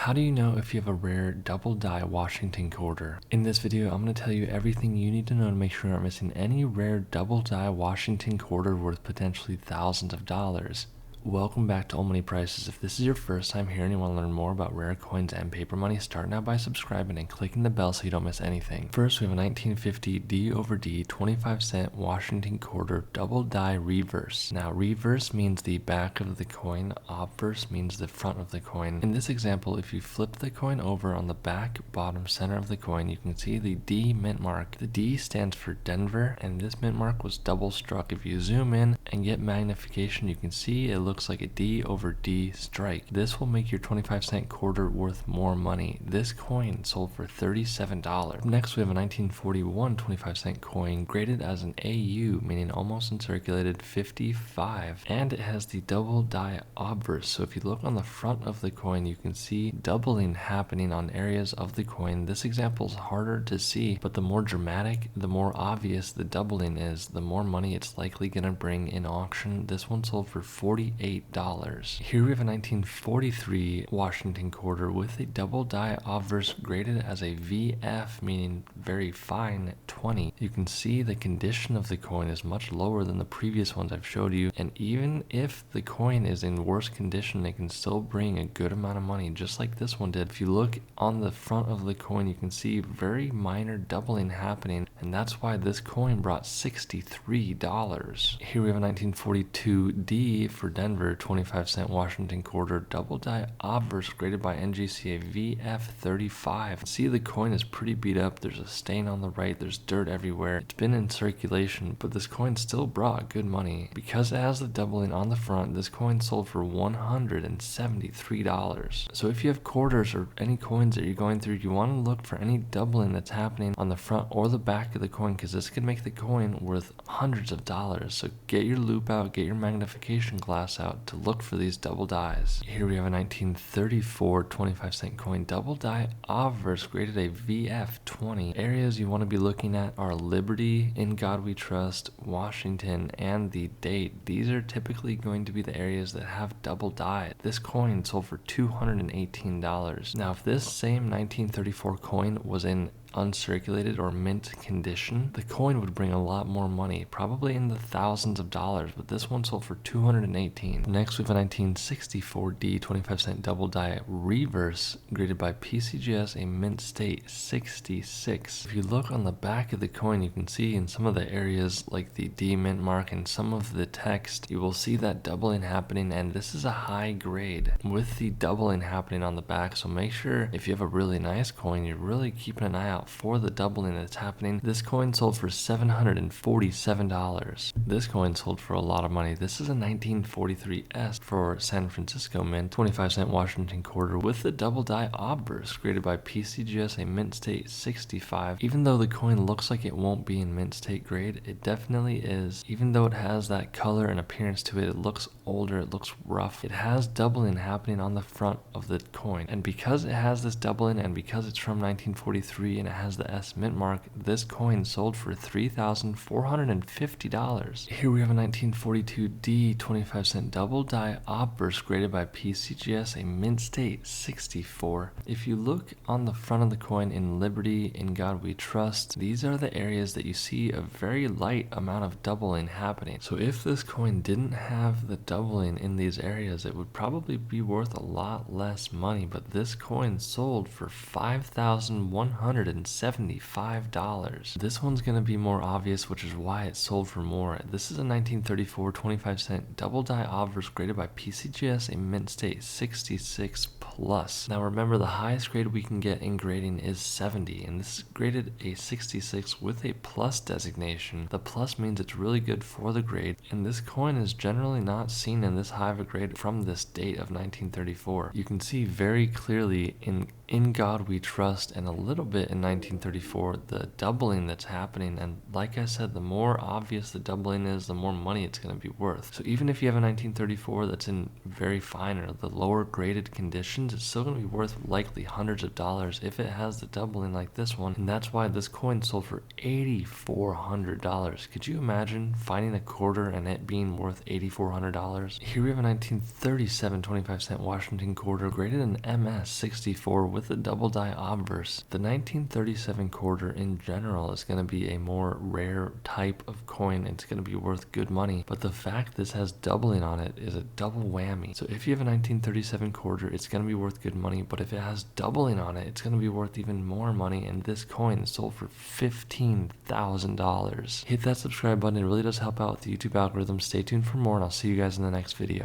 How do you know if you have a rare double die Washington quarter? In this video, I'm going to tell you everything you need to know to make sure you're not missing any rare double die Washington quarter worth potentially thousands of dollars. Welcome back to Old Money Prices. If this is your first time here and you want to learn more about rare coins and paper money, start now by subscribing and clicking the bell so you don't miss anything. First, we have a 1950 D over D 25-cent Washington quarter double die reverse. Now, reverse means the back of the coin, obverse means the front of the coin. In this example, if you flip the coin over on the back, bottom, center of the coin, you can see the D mint mark. The D stands for Denver, and this mint mark was double struck. If you zoom in and get magnification, you can see it looks like a D over D strike. This will make your 25-cent quarter worth more money. This coin sold for $37. Next, we have a 1941 25-cent coin graded as an AU, meaning almost uncirculated 55, and it has the double die obverse. So if you look on the front of the coin, you can see doubling happening on areas of the coin. This example is harder to see, but the more dramatic, the more obvious the doubling is, the more money it's likely going to bring in auction. This one sold for $48. Here we have a 1943 Washington quarter with a double die obverse graded as a VF, meaning very fine 20. You can see the condition of the coin is much lower than the previous ones I've showed you, and even if the coin is in worse condition, it can still bring a good amount of money, just like this one did. If you look on the front of the coin, you can see very minor doubling happening, and that's why this coin brought $63. Here we have a 1942 D for Denver 25-cent Washington quarter double die obverse graded by NGCA VF35. See, the coin is pretty beat up. There's a stain on the right, there's dirt everywhere. It's been in circulation, but this coin still brought good money. Because it has the doubling on the front, this coin sold for $173. So if you have quarters or any coins that you're going through, you want to look for any doubling that's happening on the front or the back of the coin, because this could make the coin worth hundreds of dollars. So get your loupe out, get your magnification glass out to look for these double dies. Here we have a 1934 25-cent coin double die obverse graded a VF20. Areas you want to be looking at are Liberty, In God We Trust, Washington, and the date. These are typically going to be the areas that have double die. This coin sold for $218. Now, if this same 1934 coin was in uncirculated or mint condition, the coin would bring a lot more money, probably in the thousands of dollars, but this one sold for $218. Next, we have a 1964 D 25-cent double die reverse graded by PCGS, a mint state 66. If you look on the back of the coin, you can see in some of the areas like the D mint mark and some of the text, you will see that doubling happening, and this is a high grade with the doubling happening on the back. So make sure if you have a really nice coin, you're really keeping an eye out for the doubling that's happening. This coin sold for $747. This coin sold for a lot of money. This is a 1943 S for San Francisco Mint 25-cent Washington quarter with the double die obverse graded by PCGS, a mint state 65. Even though the coin looks like it won't be in mint state grade, it definitely is. Even though it has that color and appearance to it, it looks older, it looks rough. It has doubling happening on the front of the coin, and because it has this doubling and because it's from 1943 and it has the S mint mark, this coin sold for $3,450. Here we have a 1942 D 25-cent double die obverse graded by PCGS, a mint state 64. If you look on the front of the coin in Liberty, In God We Trust, these are the areas that you see a very light amount of doubling happening. So if this coin didn't have the doubling in these areas, it would probably be worth a lot less money, but this coin sold for $5,175. This one's going to be more obvious, which is why it sold for more. This is a 1934 25-cent double die obverse graded by PCGS, a mint state 66 plus. Now remember, the highest grade we can get in grading is 70, and this is graded a 66 with a plus designation. The plus means it's really good for the grade, and this coin is generally not seen in this high of a grade from this date of 1934. You can see very clearly in In God We Trust, and a little bit in 1934, the doubling that's happening. And like I said, the more obvious the doubling is, the more money it's going to be worth. So even if you have a 1934 that's in very fine or the lower graded conditions, it's still going to be worth likely hundreds of dollars if it has the doubling like this one. And that's why this coin sold for $8,400. Could you imagine finding a quarter and it being worth $8,400? Here we have a 1937 25-cent Washington quarter graded an MS 64 with a double die obverse. The 1937 quarter in general is going to be a more rare type of coin. It's going to be worth good money, but the fact this has doubling on it is a double whammy. So if you have a 1937 quarter, it's going to be worth good money, but if it has doubling on it, it's going to be worth even more money, and this coin sold for $15,000. Hit that subscribe button. It really does help out with the YouTube algorithm. Stay tuned for more, and I'll see you guys in the next video.